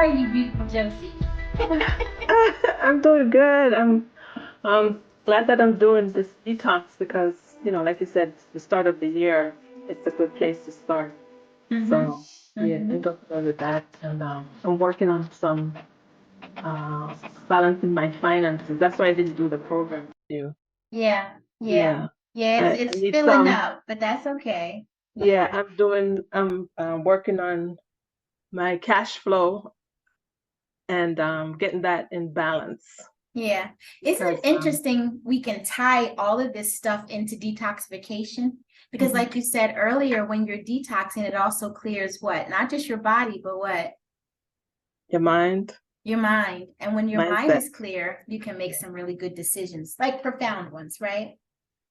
are you, beautiful Josie? I'm doing good. I'm glad that I'm doing this detox because, like you said, the start of the year, it's a good place to start. Mm-hmm. So, yeah, Mm-hmm. I'm going with that. And I'm working on some balancing my finances. That's why I didn't do the program with you. Yeah, yeah, Yeah, yeah. It's I it's need filling some. up, but that's okay. Yeah, Yeah, I'm working on my cash flow and getting that in balance yeah. Isn't it because, interesting? We can tie all of this stuff into detoxification because, mhm, like you said earlier, when you're detoxing, it also clears what? Not just your body, but what? your mind, Your mind. And when your mind mindset. is clear, you can make some really good decisions, like profound ones, right?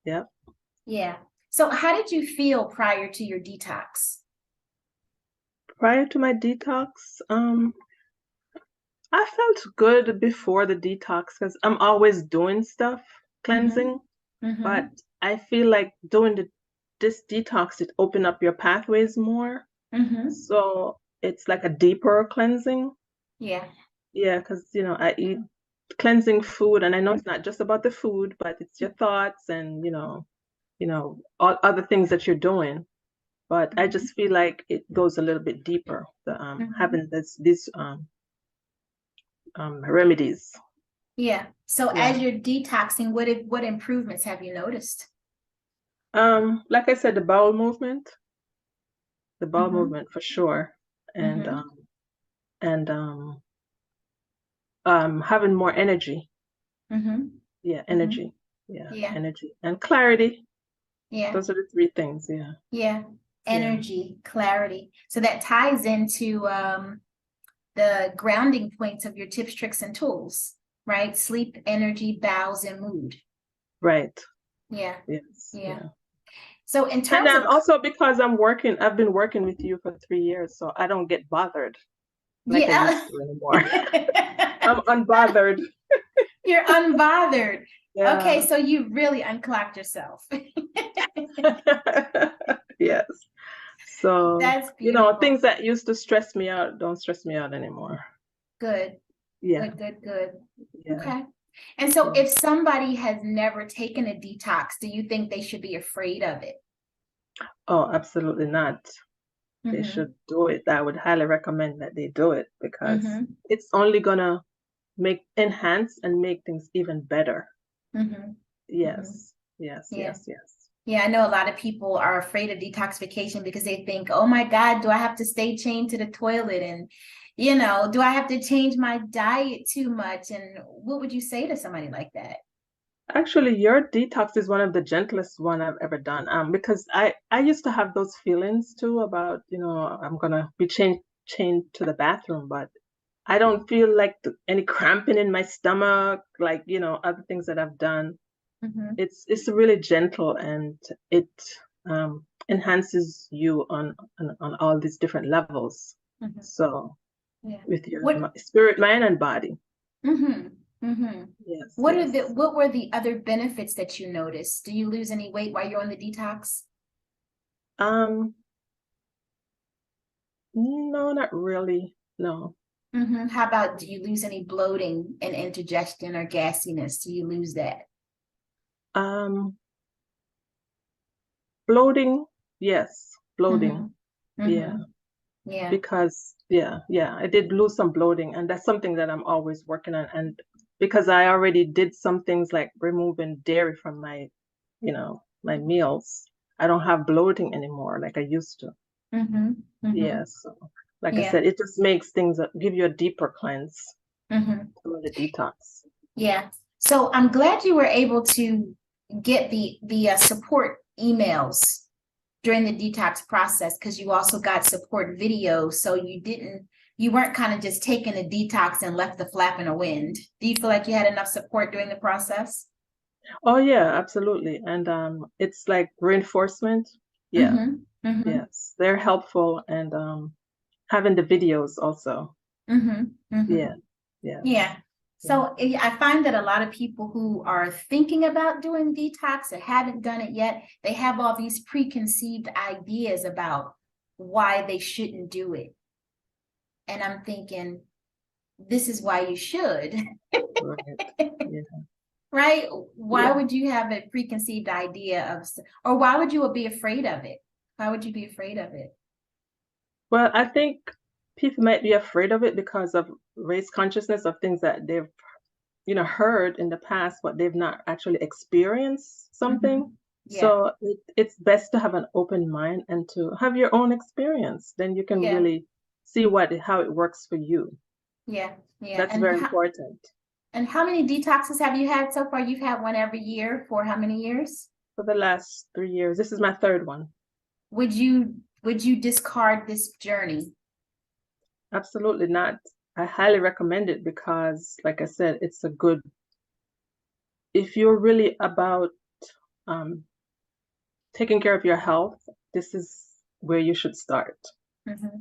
Yeah. Yeah. So, how did you feel prior to your detox? Prior to my detox, I felt good before the detox because I'm always doing stuff, Mm-hmm. cleansing, but Mm-hmm. I feel like doing this detox, it open up your pathways more. Mm-hmm. So it's like a deeper cleansing. Yeah. Yeah, because I eat cleansing food and I know it's not just about the food, but it's your thoughts and all other things that you're doing. But I Mm-hmm. just feel like it goes a little bit deeper, the Mm-hmm. having these remedies. Yeah. So Yeah. as you're detoxing, what improvements have you noticed? Like I said, the bowel Mm-hmm. movement for sure, and Mm-hmm. um, and having more energy. Mm-hmm. Yeah, Mm-hmm. energy. Yeah, Yeah. energy and clarity. Yeah. Those are the three things. Yeah, Yeah. yeah, Energy, clarity. So that ties into the grounding points of your tips, tricks, and tools, right? Sleep, energy, bowels, and mood. right. Yeah. Yes, Yeah. yeah. So in And terms of also because I've been working with you for 3 years, so I don't get bothered like I yeah. used to anymore. I'm unbothered. You're unbothered. Okay, Yeah. so you really unclocked yourself. Yes. So, That's beautiful. things that used to stress me out don't stress me out anymore. Good, Yeah, good, good, good. yeah, Okay. And so yeah. if somebody has never taken a detox, do you think they should be afraid of it? Oh, absolutely not. They Mm-hmm. should do it. I would highly recommend that they do it because Mm-hmm. it's only gonna enhance and make things even better. Mm-hmm. Mm-hmm. Yes, yes, Yeah. yes, yes. Yeah, I know a lot of people are afraid of detoxification because they think, oh my God, do I have to stay chained to the toilet? And, do I have to change my diet too much? And what would you say to somebody like that? Actually, your detox is one of the gentlest one I've ever done. Because I used to have those feelings too about, I'm gonna be chained to the bathroom, but I don't feel like any cramping in my stomach, like, other things that I've done. Mm-hmm. It's really gentle and it enhances you on all these different levels. Mm-hmm. So Yeah. with your What spirit, mind, and body. Mm-hmm. Mm-hmm. Yes, What are the yes. what were the other benefits that you noticed? Do you lose any weight while you're on the detox? Um, no, not really. No. Mm-hmm. How about do you lose any bloating and indigestion or gassiness? Do you lose that? Um, bloating, yes, Mm-hmm. bloating. Yeah, Mm-hmm. Yeah. because yeah, I did lose some bloating, and that's something that I'm always working on. And because I already did some things like removing dairy from my meals, I don't have bloating anymore like I used to. Mm-hmm. Mm-hmm. Yeah, so like I Yeah. said, it just makes things give you a deeper cleanse Mm-hmm. through the detox. Yeah. So I'm glad you were able to get the support emails during the detox process because you also got support videos. So you weren't kind of just taking a detox and left the flap in the wind. Do you feel like you had enough support during the process? Oh yeah, absolutely. And it's like reinforcement. Yeah, Mm-hmm. Mm-hmm. yes. They're helpful and having the videos also. Mm-hmm. Mm-hmm. Yeah, yeah, Yeah. yeah. So I find that a lot of people who are thinking about doing detox or haven't done it yet, they have all these preconceived ideas about why they shouldn't do it. And I'm thinking, this is why you should. Right. Yeah. Right? Why Yeah. would you have a preconceived idea of, or why would you be afraid of it? Why would you be afraid of it? Well, I think people might be afraid of it because of race consciousness of things that they've, heard in the past, but they've not actually experienced something. Yeah, So it's best to have an open mind and to have your own experience. Then you can yeah, really see how it works for you. yeah, yeah. That's very important. And how many detoxes have you had so far? You've had one every year for how many years? For the last 3 years, this is my third one. Would you discard this journey? Absolutely not. I highly recommend it because, like I said, if you're really about um, taking care of your health, this is where you should start. Mm-hmm.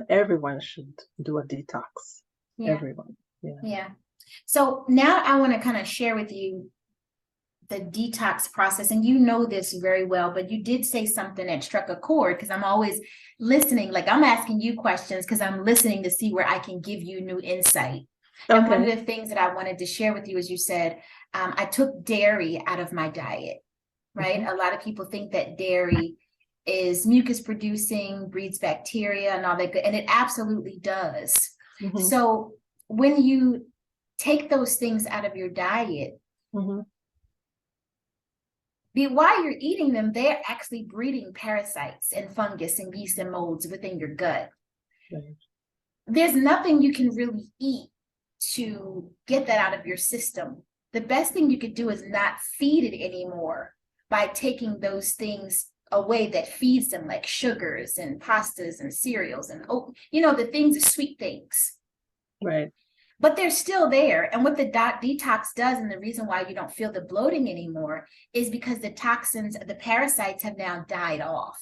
Everyone should do a detox. Yeah. Everyone. Yeah. Yeah. So now I want to kind of share with you the detox process. And you know this very well, but you did say something that struck a chord because I'm always listening. Like I'm asking you questions because I'm listening to see where I can give you new insight. Okay. And one of the things that I wanted to share with you is you said, I took dairy out of my diet, right? Mm-hmm. A lot of people think that dairy is mucus producing, breeds bacteria and all that good. And it absolutely does. Mm-hmm. So when you take those things out of your diet, mm-hmm. while you're eating them, they're actually breeding parasites and fungus and yeast and molds within your gut. Right. There's nothing you can really eat to get that out of your system. The best thing you could do is not feed it anymore by taking those things away that feeds them, like sugars and pastas and cereals and the things, the sweet things. Right. But they're still there. And what the detox does, and the reason why you don't feel the bloating anymore, is because the toxins, the parasites have now died off,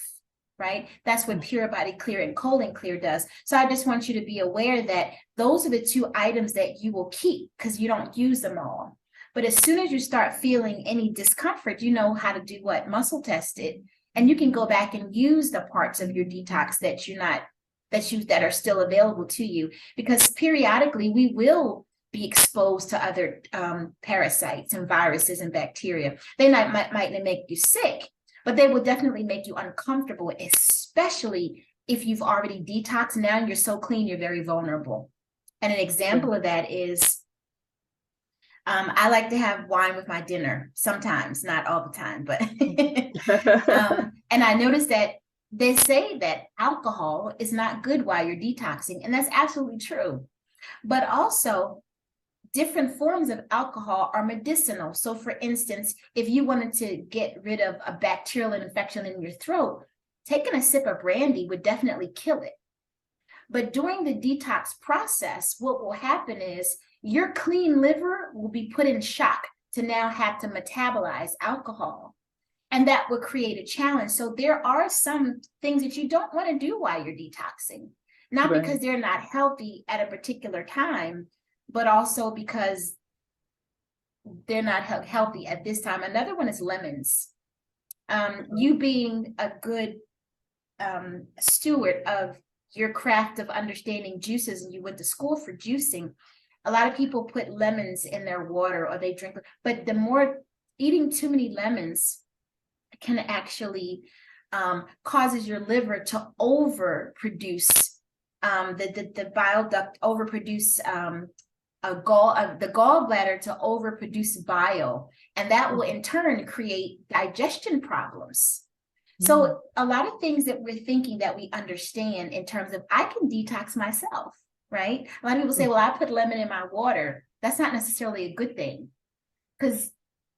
right? That's what Pure Body Clear and Colon Clear does. So I just want you to be aware that those are the two items that you will keep because you don't use them all. But as soon as you start feeling any discomfort, you know how to do what? Muscle test it. And you can go back and use the parts of your detox that are still available to you, because periodically we will be exposed to other parasites and viruses and bacteria. They might make you sick, but they will definitely make you uncomfortable, especially if you've already detoxed. Now you're so clean, you're very vulnerable. And an example of that is I like to have wine with my dinner sometimes, not all the time, but and I noticed that they say that alcohol is not good while you're detoxing, and that's absolutely true. But also, different forms of alcohol are medicinal. So for instance, if you wanted to get rid of a bacterial infection in your throat, taking a sip of brandy would definitely kill it. But during the detox process, what will happen is your clean liver will be put in shock to now have to metabolize alcohol. And that will create a challenge. So there are some things that you don't want to do while you're detoxing, not because they're not healthy at a particular time, but also because they're not healthy at this time. Another one is lemons. You being a good steward of your craft of understanding juices, and you went to school for juicing, a lot of people put lemons in their water or they drink, but the more eating too many lemons can actually causes your liver to overproduce the bile duct overproduce the gallbladder to overproduce bile, and that will in turn create digestion problems. So a lot of things that we're thinking that we understand in terms of I can detox myself, right? A lot of people say, well, I put lemon in my water. That's not necessarily a good thing, because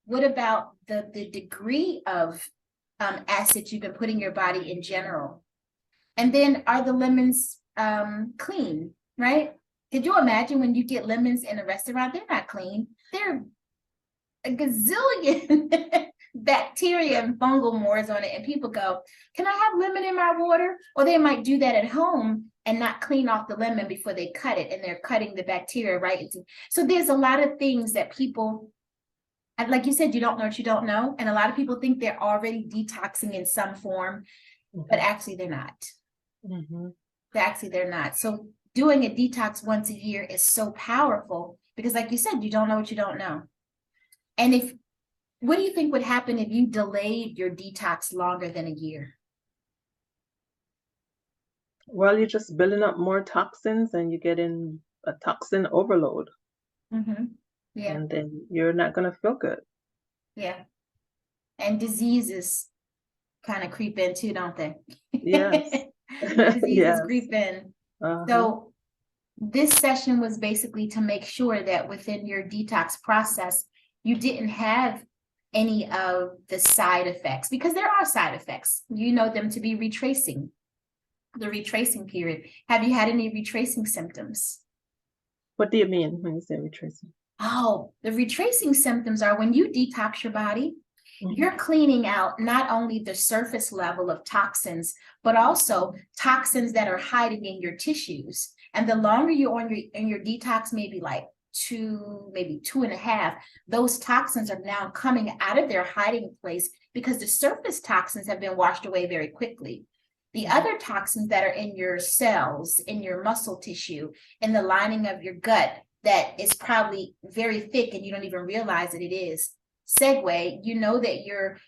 what about the degree of acid you've been putting in your body in general? And then are the lemons clean, right? Could you imagine when you get lemons in a restaurant? They're not clean. They're a gazillion bacteria and fungal mores on it. And people go, can I have lemon in my water? Or they might do that at home and not clean off the lemon before they cut it. And they're cutting the bacteria right into. So there's a lot of things that people, like you said, you don't know what you don't know. And a lot of people think they're already detoxing in some form, but actually they're not. Actually, they're not. So doing a detox once a year is so powerful because, like you said, you don't know what you don't know. And what do you think would happen if you delayed your detox longer than a year? Well, you're just building up more toxins and you get in a toxin overload. Yeah. And then you're not going to feel good. Yeah. And diseases kind of creep in too, don't they? Yes. Diseases Yes. creep in. So this session was basically to make sure that within your detox process, you didn't have any of the side effects, because there are side effects. You know them to be retracing, the retracing period. Have you had any retracing symptoms? What do you mean when you say retracing? Oh, the retracing symptoms are when you detox your body, you're cleaning out not only the surface level of toxins, but also toxins that are hiding in your tissues. And the longer you're on your detox, maybe like 2, maybe 2.5, those toxins are now coming out of their hiding place because the surface toxins have been washed away very quickly. The other toxins that are in your cells, in your muscle tissue, in the lining of your gut, that is probably very thick and you don't even realize that it is. Segue, you know that your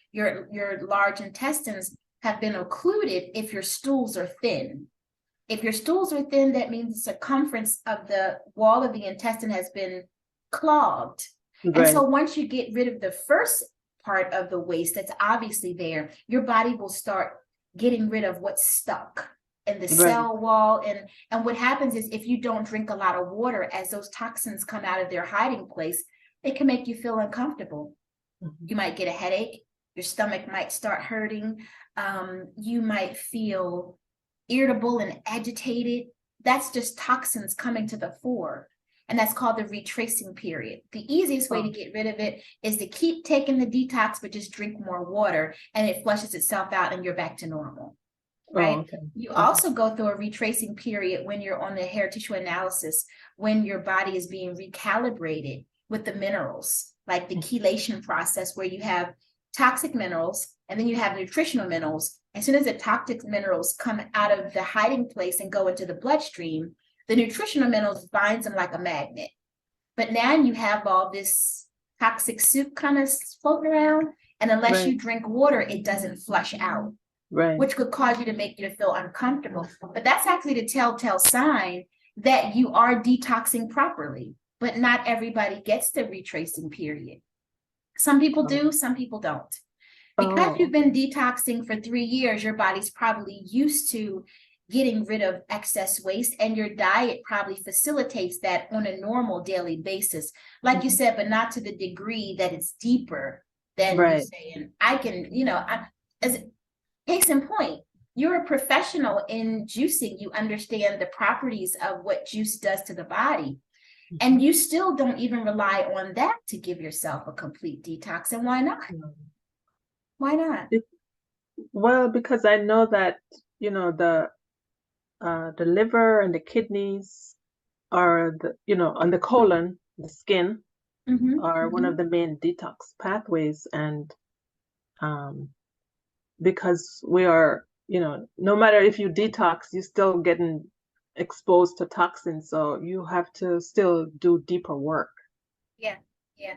large intestines have been occluded if your stools are thin. If your stools are thin, that means the circumference of the wall of the intestine has been clogged. Right. And so once you get rid of the first part of the waste that's obviously there, your body will start getting rid of what's stuck in the cell wall. And what happens is, if you don't drink a lot of water, as those toxins come out of their hiding place, it can make you feel uncomfortable. You might get a headache. Your stomach might start hurting. You might feel irritable and agitated. That's just toxins coming to the fore. And that's called the retracing period. The easiest way to get rid of it is to keep taking the detox, but just drink more water, and it flushes itself out and you're back to normal. Right? You also go through a retracing period when you're on the hair tissue analysis, when your body is being recalibrated with the minerals, like the chelation process, where you have toxic minerals and then you have nutritional minerals. As soon as the toxic minerals come out of the hiding place and go into the bloodstream, the nutritional minerals binds them like a magnet. But now you have all this toxic soup kind of floating around, and unless you drink water, it doesn't flush out. Which could cause you to make you feel uncomfortable. But that's actually the telltale sign that you are detoxing properly. But not everybody gets the retracing period. Some people do, some people don't. Because you've been detoxing for 3 years, your body's probably used to getting rid of excess waste, and your diet probably facilitates that on a normal daily basis. Like you said, but not to the degree that it's deeper than you saying, I can, as case in point, you're a professional in juicing. You understand the properties of what juice does to the body. And you still don't even rely on that to give yourself a complete detox. And why not? Why not? Well, because I know that, the liver and the kidneys are on the colon, the skin, are one of the main detox pathways. And because we are, no matter if you detox, you're still getting exposed to toxins. So you have to still do deeper work. Yeah.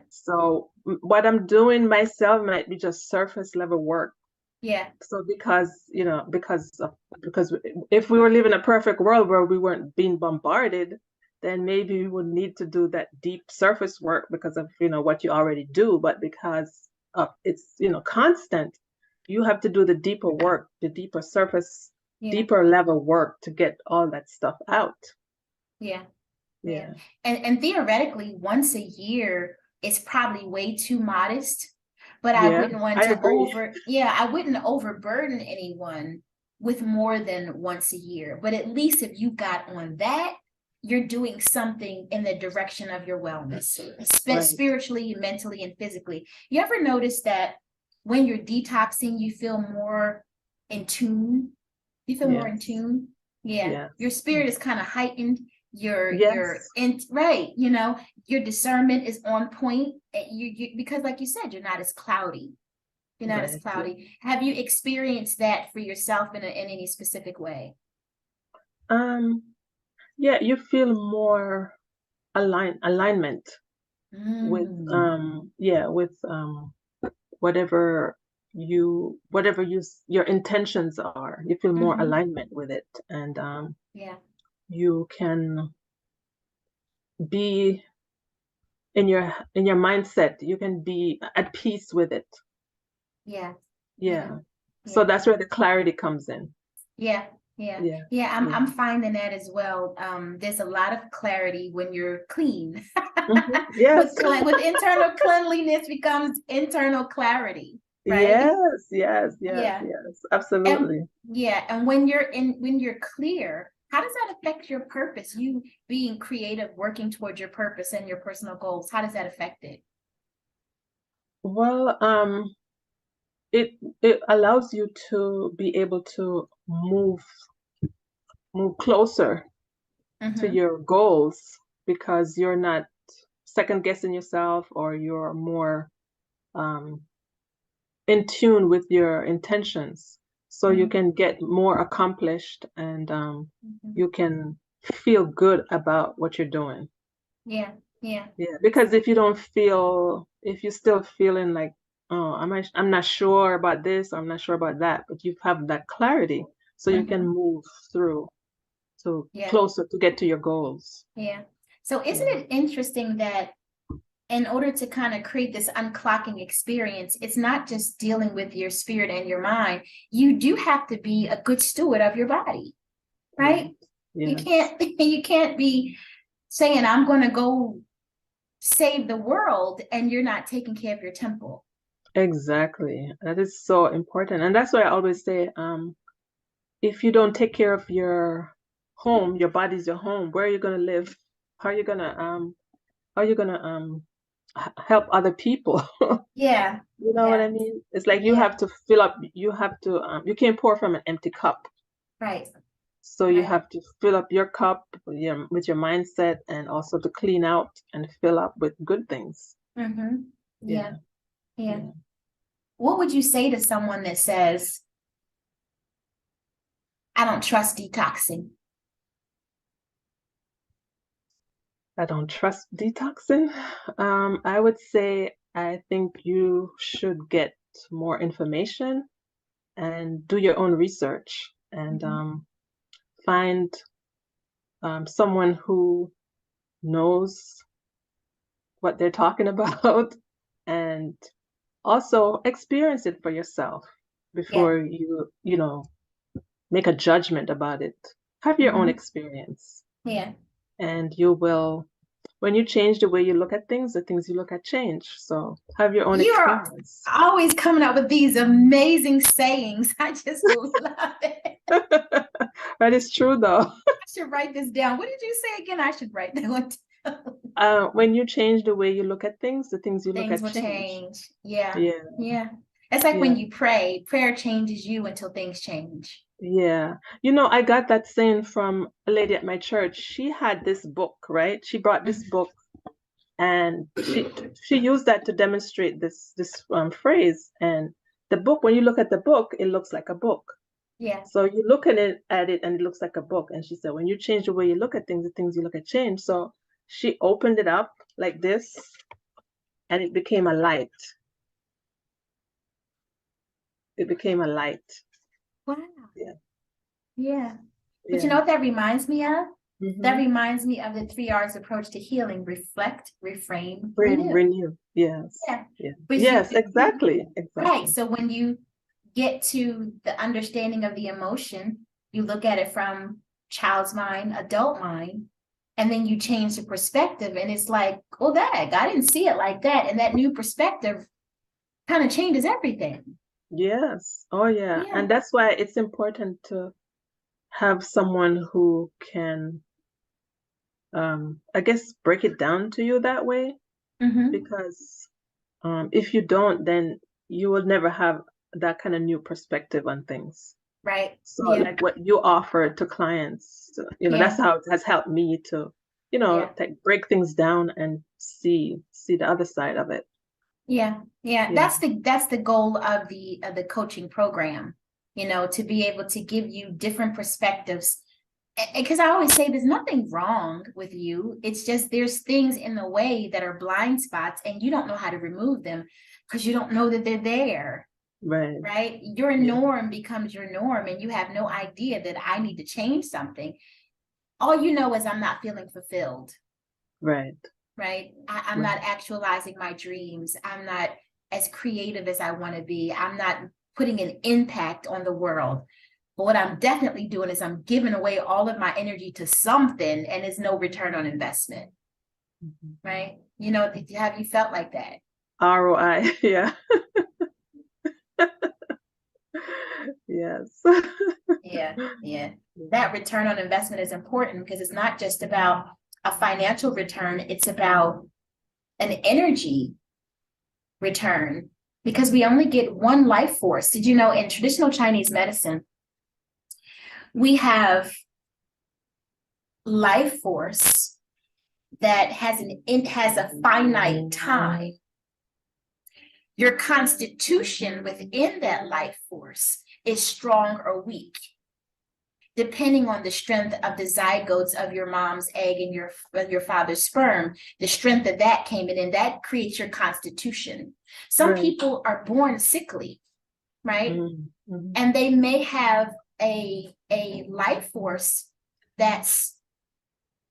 So what I'm doing myself might be just surface level work. Yeah. So because if we were living a perfect world where we weren't being bombarded, then maybe we would need to do that deep surface work because of, what you already do. But because it's, constant, you have to do the deeper work, the deeper surface, deeper level work to get all that stuff out. Yeah. And theoretically, once a year is probably way too modest. But I wouldn't want to I wouldn't overburden anyone with more than once a year. But at least if you got on that, you're doing something in the direction of your wellness, spiritually, mentally, and physically. You ever notice that when you're detoxing, you feel more in tune? You feel more in tune? Your spirit is kind of heightened. Your discernment is on point. You because, like you said, you're not as cloudy. Have you experienced that for yourself in any specific way? Yeah, you feel more alignment with Mm. whatever your intentions are. You feel more Mm-hmm. alignment with it, and Yeah. you can be in your mindset. You can be at peace with it. Yeah. Yeah. Yeah. So Yeah. that's where the clarity comes in. Yeah. Yeah. Yeah. Yeah. I'm Yeah. finding that as well. There's a lot of clarity when you're clean. Yes. With internal cleanliness becomes internal clarity, right? Yes. Yes. Yes. Yeah. Yes. And Absolutely. yeah, and when you're clear, how does that affect your purpose? You being creative, working towards your purpose and your personal goals, how does that affect it? Well, it allows you to be able to move closer to Mm-hmm. your goals because you're not second guessing yourself, or you're more um, in tune with your intentions. So you Mm-hmm. can get more accomplished, and Mm-hmm. you can feel good about what you're doing. Yeah, yeah. Yeah, because if you're still feeling like, oh, I'm not sure about this, I'm not sure about that, but you have that clarity, so you can Mm-hmm. move through to Yeah, closer to get to your goals. yeah. So isn't Yeah. it interesting that in order to kind of create this unclocking experience, it's not just dealing with your spirit and your mind. You do have to be a good steward of your body, Right. right? You Yes. can't you can't be saying I'm going to go save the world and you're not taking care of your temple. Exactly. That is so important. And that's why I always say, if you don't take care of your home, your body's your home, where are you gonna live? How are you gonna help other people? Yeah, You know what yeah, I mean? It's like you yeah. have to fill up, you can't pour from an empty cup. Right, So you right. have to fill up your cup with your mindset, and also to clean out and fill up with good things. Mm-hmm. Yeah, Yeah, yeah. yeah. What would you say to someone that says, I don't trust detoxing? I don't trust detoxing. I would say I think you should get more information and do your own research, and Mm-hmm. find someone who knows what they're talking about, and also experience it for yourself Yeah. before you make a judgment about it. Have your own Mm-hmm. experience, Yeah. and you will, when you change the way you look at things, the things you look at change. So have your own You're experience. always coming up with these amazing sayings. I just love it. That is true, though. I should write this down. What did you say again? I should write that one down. When you change the way you look at things, the things you look Things at will change. change. Yeah. Yeah, Yeah. It's like yeah, when you pray, prayer changes you until things change. yeah. I got that saying from a lady at my church. She had this book, right? She brought this Mhm. book, and she used that to demonstrate this phrase. And the book, when you look at the book, it looks like a book. Yeah. So you look at it and it looks like a book. And she said, when you change the way you look at things, the things you look at change. So she opened it up like this, and it became a light. It became a light. Wow. Yeah, Yeah. But you know yeah. what that reminds me of? That Mm-hmm. reminds me of the 3 R's approach to healing: reflect, reframe, Bring renew. renew. Yes. Yeah. Yeah. But Yes, exactly. right. Exactly. So when you get to the understanding of the emotion, you look at it from child's mind, adult mind, and then you change the perspective. And it's like, oh, dang, I didn't see it like that. And that new perspective kind of changes everything. Yes. Oh yeah. Yeah. And that's why it's important to have someone who can, I guess, break it down to you that way, Mm-hmm. because if you don't, then you will never have that kind of new perspective on things. Right. So Yeah. like what you offer to clients, that's Yeah. how it has helped me to, Yeah. break things down and see the other side of it. Yeah, yeah, Yeah. that's the goal of the coaching program, to be able to give you different perspectives because I always say there's nothing wrong with you. It's just there's things in the way that are blind spots and you don't know how to remove them because you don't know that they're there. Right? Your norm becomes your norm and you have no idea that I need to change something. All you know is I'm not feeling fulfilled. Right? I'm not actualizing my dreams. I'm not as creative as I want to be. I'm not putting an impact on the world. But what I'm definitely doing is I'm giving away all of my energy to something and there's no return on investment. Right? You know, have you felt like that? ROI, yeah. Yes. Yeah. That return on investment is important because it's not just about a financial return, it's about an energy return because we only get one life force. Did you know in traditional Chinese medicine, we have life force that has a finite time. Your constitution within that life force is strong or weak, depending on the strength of the zygotes of your mom's egg and your father's sperm. The strength of that came in, and that creates your constitution. Some people are born sickly, right? Mm-hmm. And they may have a life force that's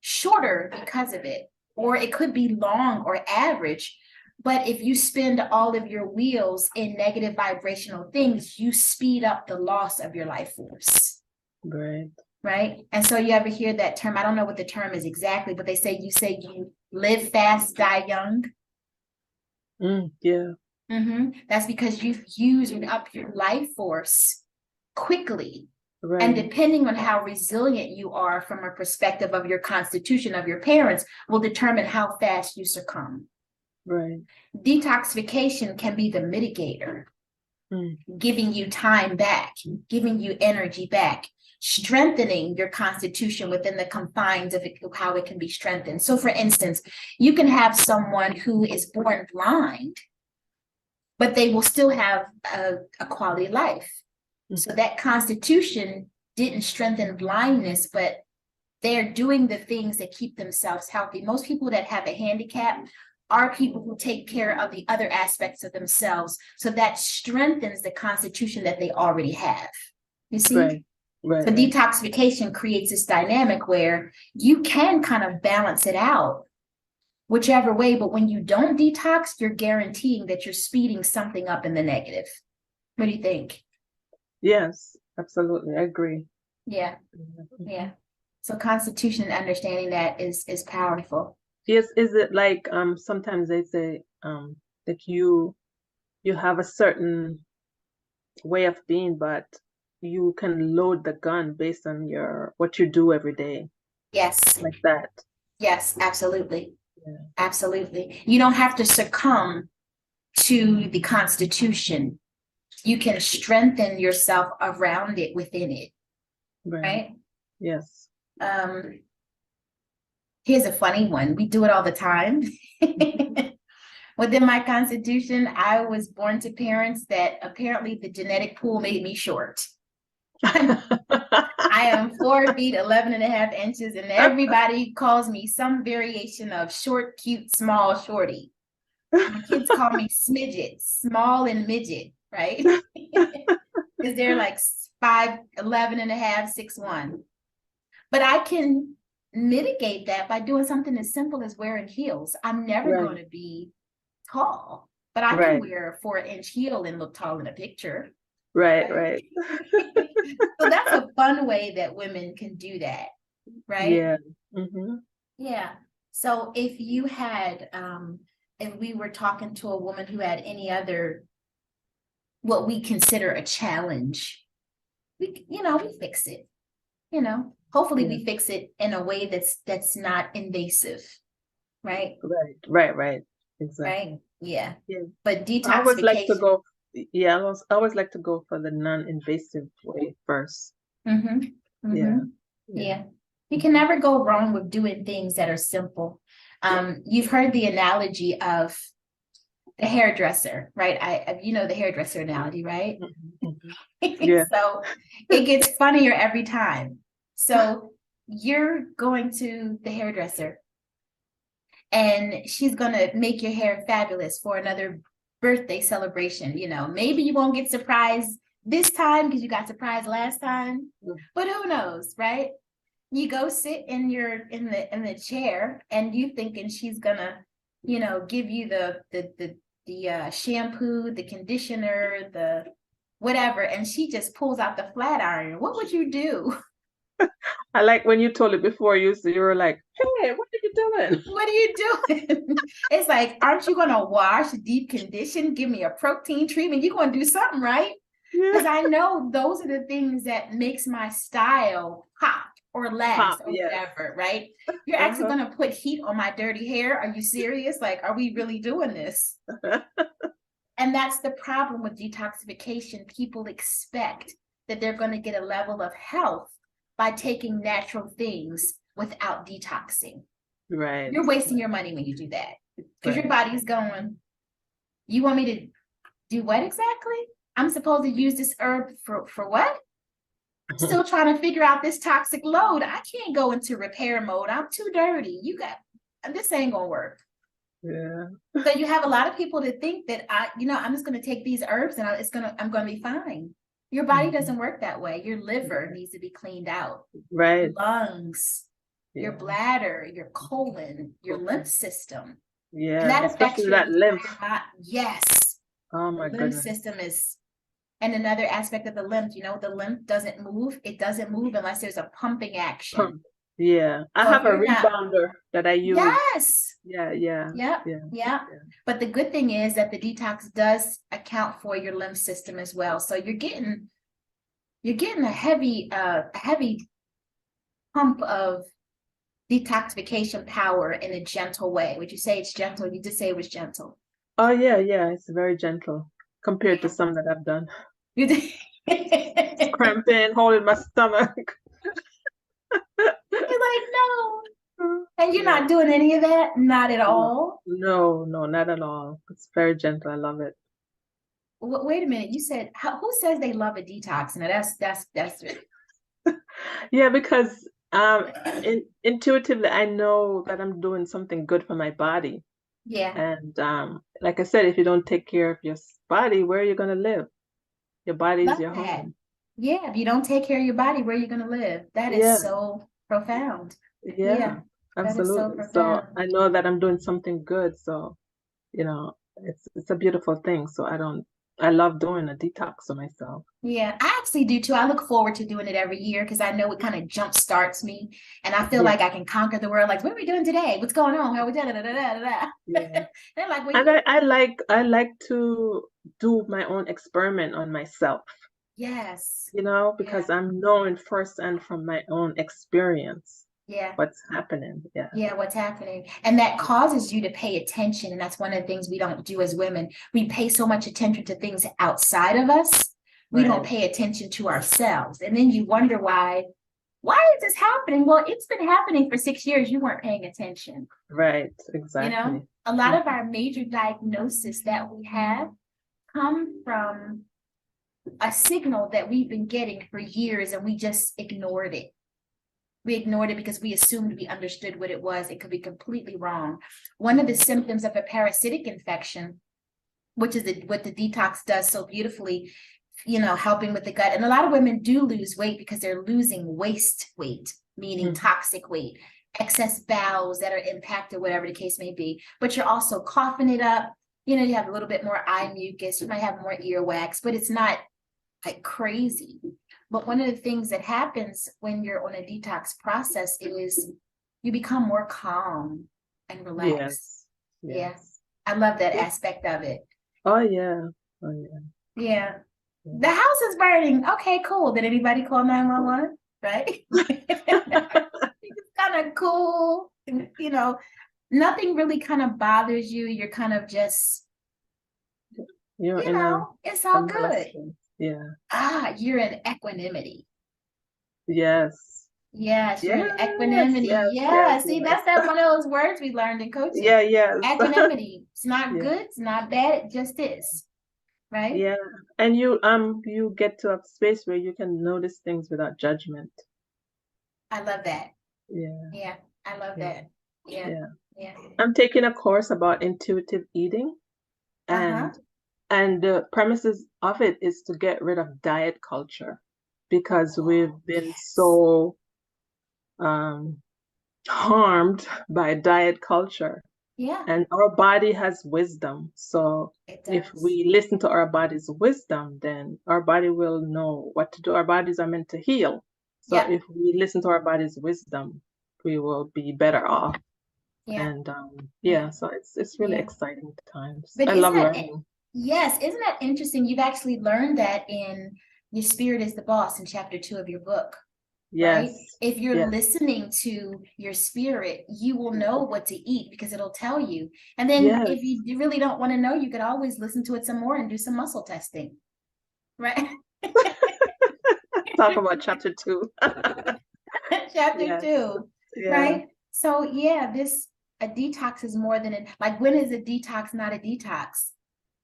shorter because of it, or it could be long or average. But if you spend all of your wheels in negative vibrational things, you speed up the loss of your life force. Right. And so you ever hear that term? I don't know what the term is exactly, but they say you live fast, die young. Yeah. Mm-hmm. That's because you've used up your life force quickly. And depending on how resilient you are from a perspective of your constitution of your parents will determine how fast you succumb. Detoxification can be the mitigator, giving you time back, giving you energy back, strengthening your constitution within the confines of how it can be strengthened. So for instance, you can have someone who is born blind, but they will still have a quality life. So that constitution didn't strengthen blindness, but they're doing the things that keep themselves healthy. Most people that have a handicap are people who take care of the other aspects of themselves. So that strengthens the constitution that they already have. You see? So detoxification creates this dynamic where you can kind of balance it out whichever way. But when you don't detox, you're guaranteeing that you're speeding something up in the negative. What do you think? Yes, absolutely. I agree. Yeah. So constitution and understanding that is powerful. Yes, is it like sometimes they say that you have a certain way of being, but you can load the gun based on what you do every day. Yes. Like that. Yes, absolutely. Yeah. Absolutely. You don't have to succumb to the constitution. You can strengthen yourself around it, within it. Right? Yes. Here's a funny one. We do it all the time. Within my constitution, I was born to parents that apparently the genetic pool made me short. I am 4 feet, 11 and a half inches, and everybody calls me some variation of short, cute, small, shorty. My kids call me smidget, small and midget, right? Because they're like 5, 11 and a half, 6'1". But I can mitigate that by doing something as simple as wearing heels. I'm never going to be tall, but I can wear a 4-inch heel and look tall in a picture. Right. So that's a fun way that women can do that, right? Yeah. Yeah. So if you had, if we were talking to a woman who had any other, what we consider a challenge, we fix it. Hopefully we fix it in a way that's not invasive, right? Right. Exactly. Right. Yeah. But detoxification. I always like to go. Yeah, I always like to go for the non-invasive way first. Yeah. You can never go wrong with doing things that are simple. You've heard the analogy of the hairdresser, right? You know the hairdresser analogy, right? Yeah. So it gets funnier every time. So you're going to the hairdresser and she's going to make your hair fabulous for another birthday celebration. Maybe you won't get surprised this time because you got surprised last time, but who knows, right? You go sit in the chair and you thinking she's gonna, give you the shampoo, the conditioner, the whatever, and she just pulls out the flat iron. What would you do? I like when you told it before, you were like, hey, what are you doing? What are you doing? It's like, aren't you gonna wash, deep condition, give me a protein treatment? You're gonna do something, right? Because I know those are the things that makes my style pop or last or whatever, right? You're actually going to put heat on my dirty hair. Are you serious? Like, are we really doing this? And that's the problem with detoxification. People expect that they're going to get a level of health by taking natural things without detoxing. Right. You're wasting your money when you do that because your body's going, you want me to do what exactly? I'm supposed to use this herb for what? Still trying to figure out this toxic load. I can't go into repair mode. I'm too dirty. This ain't gonna work. Yeah. So you have a lot of people that think that I'm just gonna take these herbs and I'm gonna be fine. Your body doesn't work that way. Your liver needs to be cleaned out. Right. Lungs, your bladder, your colon, your lymph system. Yeah. And that affects especially that lymph. Yes. Oh my lymph goodness. system is. And another aspect of the lymph, the lymph doesn't move. It doesn't move unless there's a pumping action. Yeah. I have a rebounder that I use. Yes. Yeah. Yeah. But the good thing is that the detox does account for your lymph system as well. So you're getting a heavy pump of detoxification power in a gentle way. Would you say it's gentle? You did say it was gentle. Oh yeah. It's very gentle compared to some that I've done. You did. Cramping, holding my stomach. You're like, no. And you're not doing any of that? Not at all? No, not at all. It's very gentle. I love it. Wait a minute. You said, who says they love a detox? Now that's it. Yeah, because intuitively, I know that I'm doing something good for my body. Yeah. And like I said, if you don't take care of your body, where are you going to live? Your body is your home. Yeah, if you don't take care of your body, where are you going to live? That is so profound. Yeah, absolutely. So I know that I'm doing something good. So, it's a beautiful thing. So I love doing a detox for myself. Yeah, I actually do too. I look forward to doing it every year because I know it kind of jump starts me and I feel like I can conquer the world. Like, what are we doing today? What's going on? How are we doing? Yeah. They're like, and I like to do my own experiment on myself. Yes. Because I'm knowing firsthand from my own experience. Yeah. What's happening. Yeah, what's happening. And that causes you to pay attention. And that's one of the things we don't do as women. We pay so much attention to things outside of us. We don't pay attention to ourselves. And then you wonder why is this happening? Well, it's been happening for 6 years. You weren't paying attention. Right, exactly. A lot of our major diagnoses that we have come from a signal that we've been getting for years and we just ignored it. We ignored it because we assumed we understood what it was. It could be completely wrong. One of the symptoms of a parasitic infection, which is what the detox does so beautifully, helping with the gut. And a lot of women do lose weight because they're losing waste weight, meaning toxic weight, excess bowels that are impacted, whatever the case may be. But you're also coughing it up. You have a little bit more eye mucus. You might have more earwax, but it's not like crazy. But one of the things that happens when you're on a detox process is you become more calm and relaxed. Yes. I love that aspect of it. Oh yeah. Yeah. The house is burning. Okay, cool. Did anybody call 911? Right? It's kind of cool. Nothing really kind of bothers you. You're kind of just, it's all good. Yeah. You're in equanimity. Yes. Yes, you're in equanimity. Yes. See, that's one of those words we learned in coaching. Yeah. Equanimity. It's not good. It's not bad. It just is. Right? Yeah. And you get to a space where you can notice things without judgment. I love that. Yeah. Yeah. I love Yeah. that. Yeah. Yeah. Yeah. I'm taking a course about intuitive eating, Uh-huh. and the premises of it is to get rid of diet culture because we've Oh, been yes. so um, harmed by diet culture. Yeah, And our body has wisdom. So it if does. we listen to our body's wisdom, then our body will know what to do. Our bodies are meant to heal. So Yep. if we listen to our body's wisdom, we will be better off. Yeah. And Yeah. yeah, so it's really Yeah. exciting times. But I isn't love that, learning. yes, isn't that interesting? You've actually learned that in Your Spirit is the Boss in chapter 2 of your book, right? Yes, If you're yes, listening to your spirit, you will know what to eat because it'll tell you. And then if yes. you really don't want to know, you could always listen to it some more and do some muscle testing, right? Talk about chapter 2. Chapter Yes, 2, yeah, right? So yeah, this a detox is more than it. Like, when is a detox not a detox?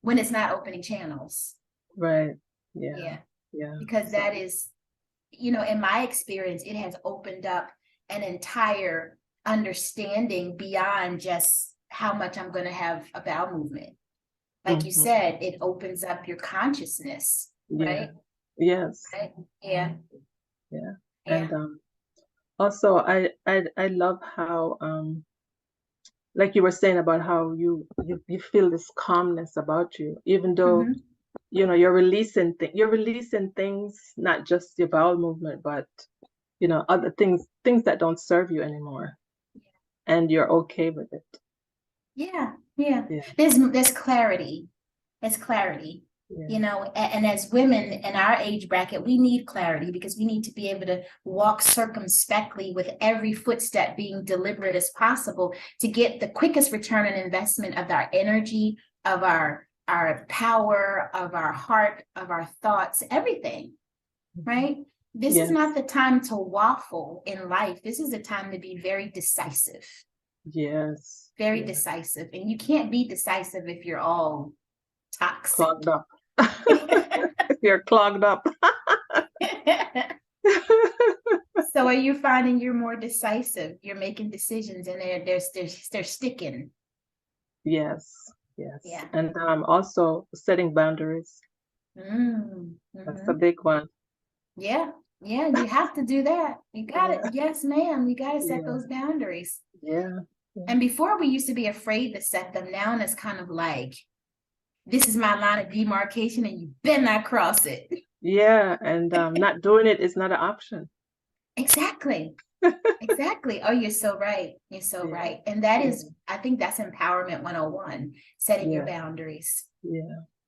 When it's not opening channels. right. Yeah, Yeah, yeah. because So, that is, in my experience, it has opened up an entire understanding beyond just how much I'm going to have a bowel movement. Like you mhm, said, it opens up your consciousness, yeah, right? yes, Right? Yeah, yeah. yeah. And also, I love how like you were saying about how you feel this calmness about you, even though Mm-hmm. you're releasing things, not just your bowel movement, but other things that don't serve you anymore, and you're okay with it. Yeah, yeah. Yeah, There's clarity. It's clarity. yeah, And as women in our age bracket, we need clarity because we need to be able to walk circumspectly with every footstep being deliberate as possible to get the quickest return on investment of our energy, of our power, of our heart, of our thoughts, everything, mhm, right? This is yes, not the time to waffle in life. This is the time to be very decisive, yes, very yeah, decisive. And you can't be decisive if you're all toxic. clogged up. You're clogged up. So are you finding you're more decisive? You're making decisions and they're sticking. Yes, yes, Yeah. and also setting boundaries. That's a Mm-hmm. big one. Yeah. Yeah. You have to do that. You got it. Yeah, Yes, ma'am. You got to set yeah, those boundaries. yeah, And before we used to be afraid to set them. Now it's kind of like, this is my line of demarcation and you better not cross it. yeah, and not doing it is not an option. Exactly. Exactly. Oh, you're so right. You're so Yeah, right. And that yeah, is, I think that's empowerment 101, setting your yeah, boundaries. yeah,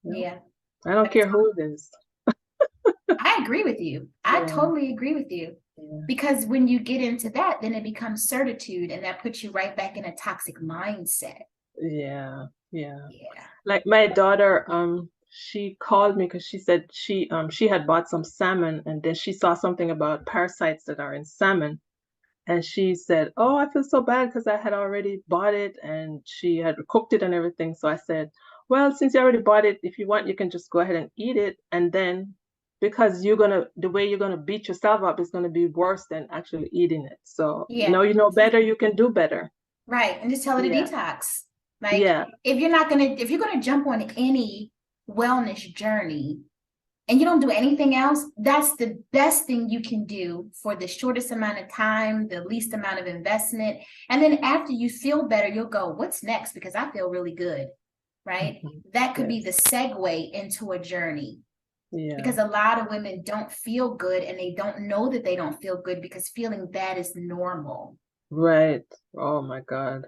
yeah. Yeah. I don't But it's, care who it is. I agree with you. I Yeah, totally agree with you. yeah, Because when you get into that, then it becomes certitude and that puts you right back in a toxic mindset. yeah, yeah. Yeah. Like my daughter, she called me because she said she had bought some salmon and then she saw something about parasites that are in salmon. And she said, "Oh, I feel so bad because I had already bought it and she had cooked it and everything." So I said, "Well, since you already bought it, if you want, you can just go ahead and eat it. And then because the way you're gonna beat yourself up is gonna be worse than actually eating it. So Yeah. now you know better, you can do better." Right. And just tell it a Yeah, detox. Like, yeah, if you're gonna jump on any wellness journey, and you don't do anything else, that's the best thing you can do for the shortest amount of time, the least amount of investment. And then after you feel better, you'll go, what's next? Because I feel really good, right? mhm, That could be the yes, segue into a journey yeah, because a lot of women don't feel good and they don't know that they don't feel good because feeling bad is normal. right. Oh my God.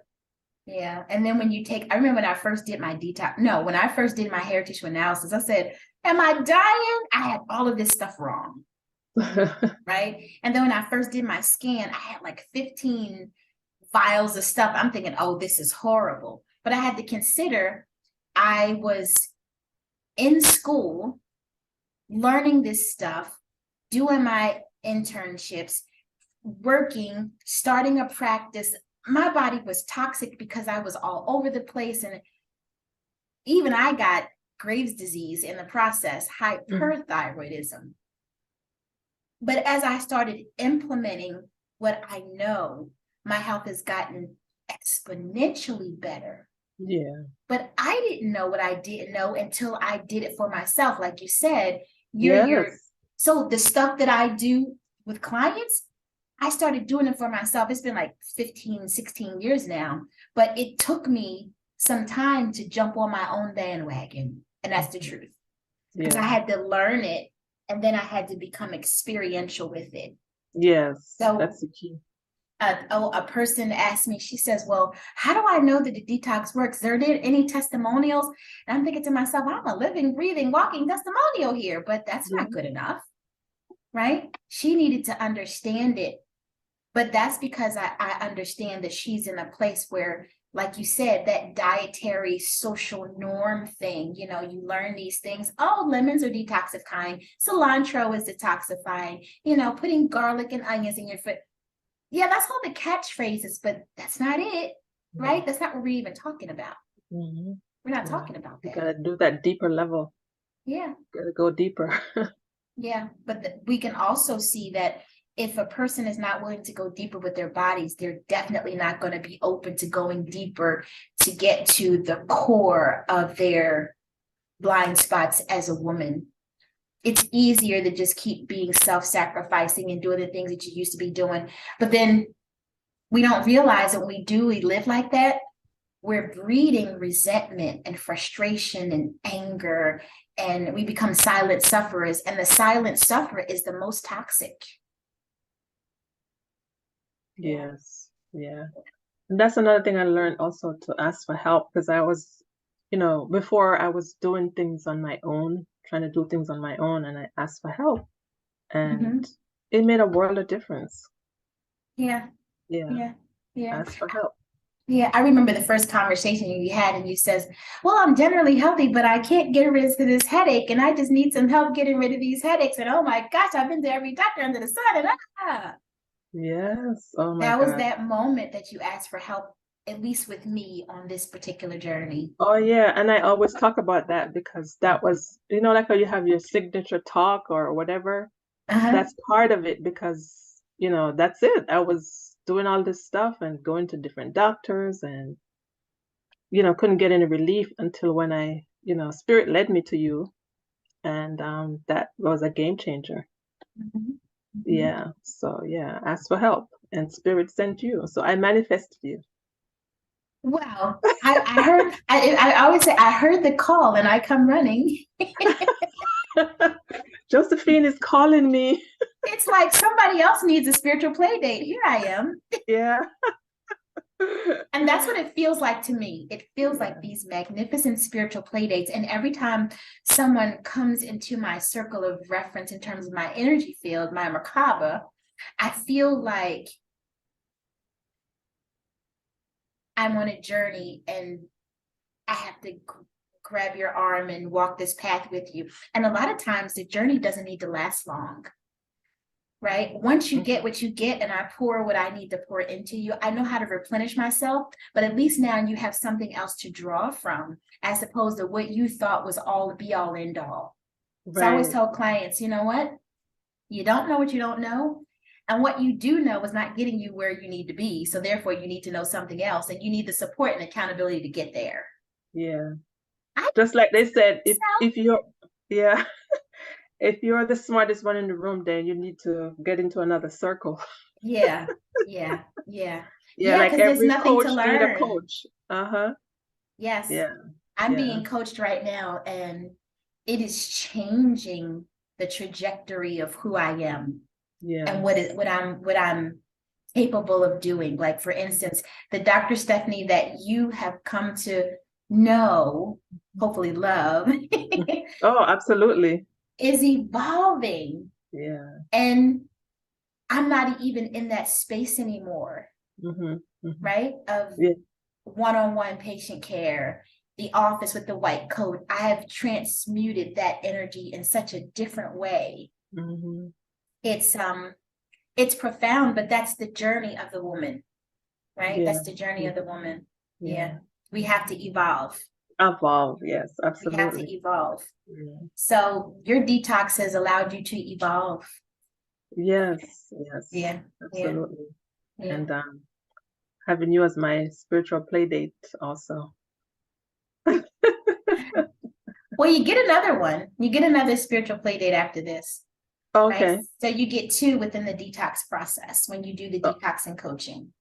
Yeah. And then I remember when I first did my detox, no, when I first did my hair tissue analysis, I said, am I dying? I had all of this stuff wrong. Right. And then when I first did my scan, I had like 15 vials of stuff. I'm thinking, oh, this is horrible. But I had to consider I was in school learning this stuff, doing my internships, working, starting a practice. My body was toxic because I was all over the place. And even I got Graves' disease in the process, Mhm, hyperthyroidism. But as I started implementing what I know, my health has gotten exponentially better. Yeah. But I didn't know what I didn't know until I did it for myself. Like you said, Yes. so the stuff that I do with clients, I started doing it for myself. It's been like 15, 16 years now, but it took me some time to jump on my own bandwagon. And that's the truth. Because I had to learn it, and then I had to become experiential with it. Yes, So that's the key. A person asked me, she says, well, how do I know that the detox works? Are there any testimonials? And I'm thinking to myself, I'm a living, breathing, walking testimonial here, but that's not good enough, right? She needed to understand it. But that's because I understand that she's in a place where, like you said, that dietary social norm thing, you know, you learn these things. Oh, lemons are detoxifying. Cilantro is detoxifying. You know, putting garlic and onions in your food. Yeah, that's all the catchphrases, but that's not it, right? That's not what we're even talking about. We're not talking about that. You gotta do that deeper level. Yeah. Gotta go deeper. Yeah, but we can also see that if a person is not willing to go deeper with their bodies, they're definitely not going to be open to going deeper to get to the core of their blind spots as a woman. It's easier to just keep being self-sacrificing and doing the things that you used to be doing. But then we don't realize that when we live like that, we're breeding resentment and frustration and anger, and we become silent sufferers. And the silent sufferer is the most toxic. Yes. Yeah. And that's another thing I learned also, to ask for help, because I was, before I was doing things on my own, trying to do things on my own, and I asked for help, and it made a world of difference. Yeah. Ask for help. Yeah, I remember the first conversation you had, and you says, well, I'm generally healthy, but I can't get rid of this headache, and I just need some help getting rid of these headaches. And oh my gosh, I've been to every doctor under the sun. And Yes. Oh my that God. was that moment that you asked for help, at least with me on this particular journey. Oh yeah, and I always talk about that because that was, like how you have your signature talk or whatever. That's part of it, because, that's it. I was doing all this stuff and going to different doctors, and, couldn't get any relief until when I, Spirit led me to you, and that was a game changer. Yeah. So yeah, ask for help, and Spirit sent you. So I manifested you. Wow. I heard, I always say, I heard the call and I come running. Josephine is calling me. It's like somebody else needs a spiritual play date. Here I am. Yeah. And that's what it feels like to me. It feels like these magnificent spiritual play dates. And every time someone comes into my circle of reference in terms of my energy field, my Merkaba, I feel like I'm on a journey and I have to grab your arm and walk this path with you. And a lot of times the journey doesn't need to last long, right? Once you get what you get and I pour what I need to pour into you, I know how to replenish myself, but at least now you have something else to draw from, as opposed to what you thought was all be all end all. Right. So I always tell clients, you know what? You don't know what you don't know. And what you do know is not getting you where you need to be. So therefore you need to know something else, and you need the support and accountability to get there. Yeah. Just like they said, if you're, yeah, if you're the smartest one in the room, then you need to get into another circle. Yeah. Like every coach need a coach. Yes. Yeah. I'm being coached right now, and it is changing the trajectory of who I am. Yeah. And what I'm capable of doing. Like, for instance, the Dr. Stephanie that you have come to know, hopefully love. Oh, absolutely. Is evolving. Yeah. And I'm not even in that space anymore. Right? Of one-on-one patient care, the office with the white coat. I have transmuted that energy in such a different way. It's profound, but that's the journey of the woman, right? That's the journey of the woman. Yeah. We have to evolve. Yes, absolutely. We have to evolve. So your detox has allowed you to evolve. Yes, yes, Yeah, yeah, absolutely. yeah. And having you as my spiritual play date also. Well, you get another one. You get another spiritual play date after this, right? Okay. So you get two within the detox process when you do the Oh, detoxing coaching.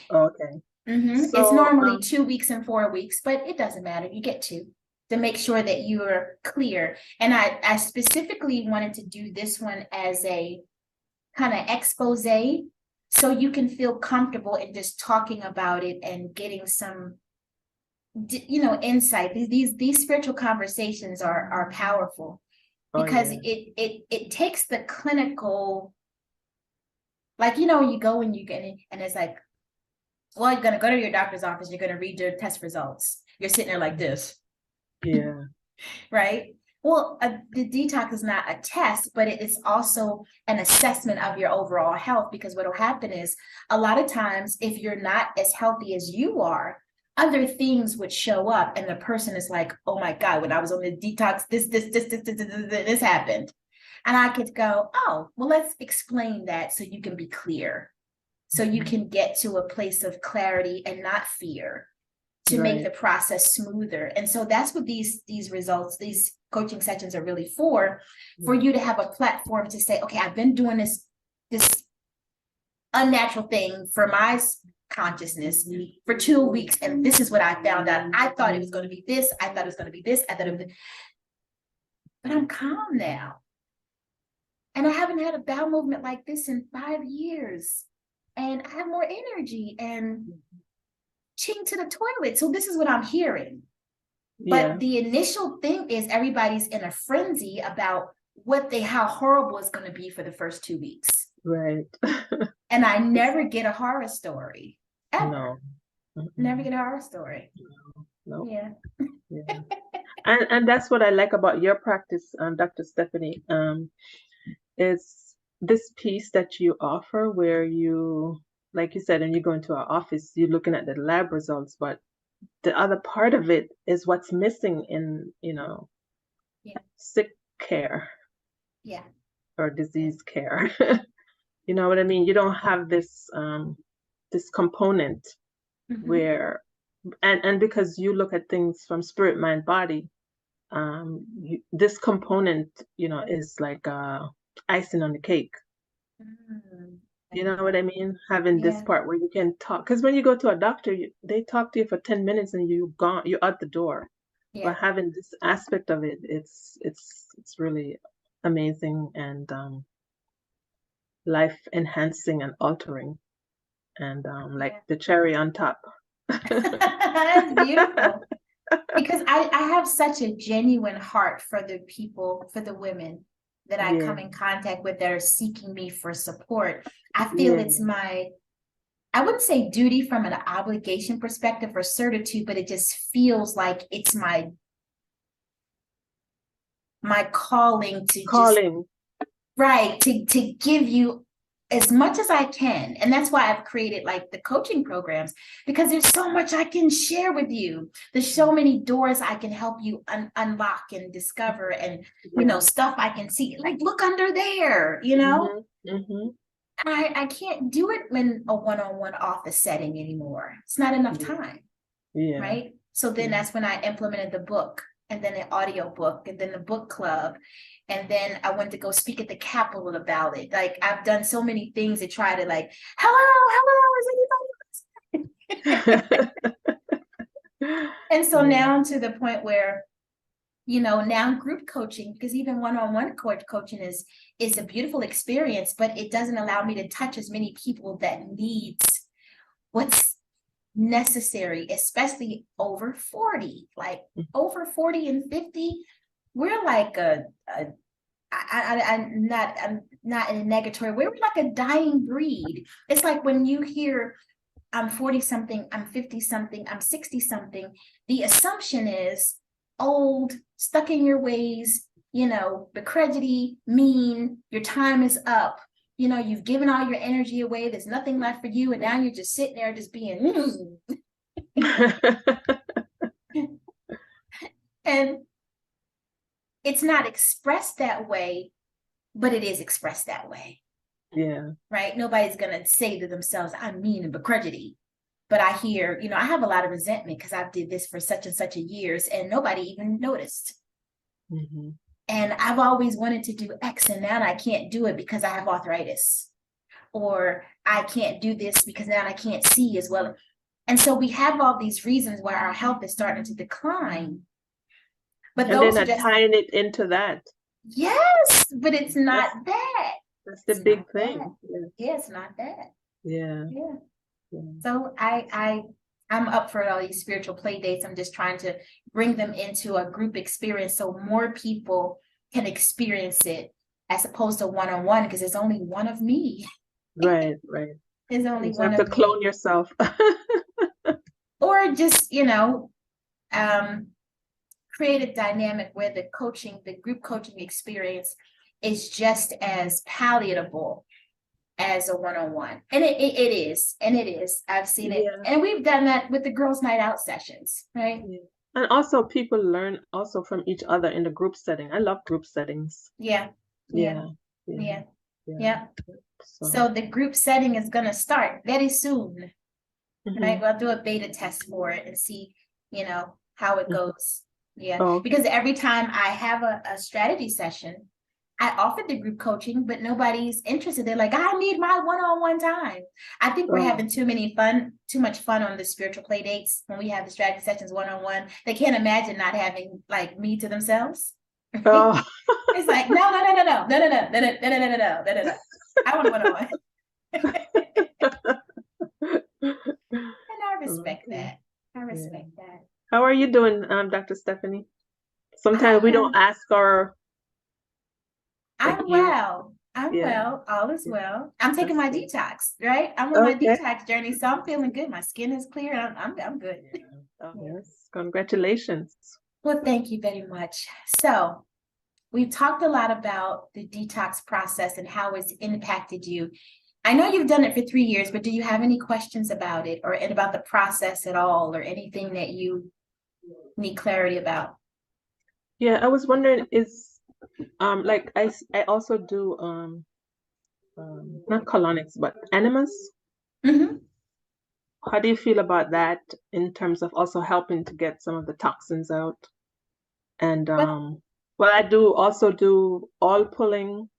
okay. It's So, normally 2 weeks and 4 weeks, but it doesn't matter. You get two to make sure that you're clear. And I specifically wanted to do this one as a kind of expose so you can feel comfortable in just talking about it and getting some insight. These spiritual conversations are powerful oh because yeah. it takes the clinical, like you go and you get it and it's like, well, you're going to go to your doctor's office, you're going to read your test results, you're sitting there like this, Yeah. right? Well, the detox is not a test, but it is also an assessment of your overall health, because what will happen is a lot of times if you're not as healthy as you are, other things would show up and the person is like, oh my God, when I was on the detox, this happened. And I could go, oh, well, let's explain that so you can be clear, so you can get to a place of clarity and not fear, to make Right. the process smoother. And so that's what these results, these coaching sessions are really for you to have a platform to say, okay, I've been doing this unnatural thing for my consciousness for 2 weeks, and this is what I found out. I thought it was going to be this, I thought it was going to be this, I thought it was, but I'm calm now. And I haven't had a bowel movement like this in 5 years. And I have more energy and ching to the toilet. So this is what I'm hearing. Yeah. But the initial thing is everybody's in a frenzy about how horrible it's going to be for the first 2 weeks. Right. And I never get a horror story. Ever. No. Never get a horror story. No. Yeah. Yeah. And that's what I like about your practice, Dr. Stephanie, is this piece that you offer where you, like you said, when you go into our office, you're looking at the lab results, but the other part of it is what's missing in, Yeah. sick care Yeah. or disease care. You know what I mean? You don't have this this component where, and because you look at things from spirit, mind, body, this component, is like icing on the cake. You know what I mean? Having this Yeah. part where you can talk, because when you go to a doctor, they talk to you for 10 minutes and you're out the door. Yeah. But having this aspect of it, it's really amazing and life enhancing and altering, and like the cherry on top. That's beautiful. Because I have such a genuine heart for the people, for the women that I Yeah, come in contact with that are seeking me for support. I feel yeah, it's I wouldn't say duty from an obligation perspective or certitude, but it just feels like it's my calling to just, calling. right, to give you as much as I can. And that's why I've created like the coaching programs, because there's so much I can share with you. There's so many doors I can help you unlock and discover, and stuff I can see, like, look under there, I can't do it in a one-on-one office setting anymore. It's not enough time, Yeah, right? So then that's when I implemented the book, and then the audio book, and then the book club. And then I went to go speak at the Capitol about it. Like, I've done so many things to try to, like, hello, is anybody listening? And so now I'm to the point where, now group coaching, because even one-on-one coaching is a beautiful experience, but it doesn't allow me to touch as many people that needs what's necessary, especially over 40, like over 40 and 50. We're like I'm not in a negatory way, we're like a dying breed. It's like when you hear I'm 40 something, I'm 50 something, I'm 60 something, the assumption is old, stuck in your ways, becrudgety, mean, your time is up. You've given all your energy away, there's nothing left for you, and now you're just sitting there just being and it's not expressed that way, but it is expressed that way. Yeah. right? Nobody's going to say to themselves, I'm mean and begrudging. But I hear, I have a lot of resentment because I did this for such and such a years and nobody even noticed. Mm-hmm. And I've always wanted to do X and now I can't do it because I have arthritis. Or I can't do this because now I can't see as well. And so we have all these reasons why our health is starting to decline. But And they're those are not just, tying it into that. yes, but it's not that. That's the It's big not thing. that. Yeah, it's not that. Yeah. Yeah. Yeah. So I'm up for all these spiritual play dates. I'm just trying to bring them into a group experience so more people can experience it as opposed to one-on-one, because there's only one of me. Right, right. There's only You one have to of me. clone yourself. Or just, create a dynamic where the group coaching experience is just as palatable as a one-on-one. And it is. I've seen it. Yeah. And we've done that with the girls' night out sessions, right? Yeah. And also people learn also from each other in the group setting. I love group settings. Yeah. Yeah. Yeah. Yeah. Yeah. So, So the group setting is going to start very soon, right? mhm. We'll do a beta test for it and see, how it Mhm. goes. Yeah. Oh, Because every time I have a strategy session, I offered the group coaching, but nobody's interested. They're like, I need my one-on-one time. I think we're oh. having too much fun on the spiritual play dates when we have the strategy sessions one-on-one. They can't imagine not having like me to themselves. Oh. It's like, no. I want one-on-one. And I respect Okay. that. I respect that. How are you doing, Dr. Stephanie? Sometimes we don't ask our I'm you. well. I'm Yeah. well. All is Yeah. well. I'm taking my That's good. detox, right? I'm on my Okay. detox journey, so I'm feeling good. My skin is clear. I'm good. Oh, Yeah. yes. Congratulations. Well, thank you very much. So we've talked a lot about the detox process and how it's impacted you. I know you've done it for 3 years, but do you have any questions about it or about the process at all, or anything that you need clarity about? Yeah, I was wondering, is like I also do not colonics but enemas. Mm-hmm. How do you feel about that in terms of also helping to get some of the toxins out? And Well, well, I do also do oil pulling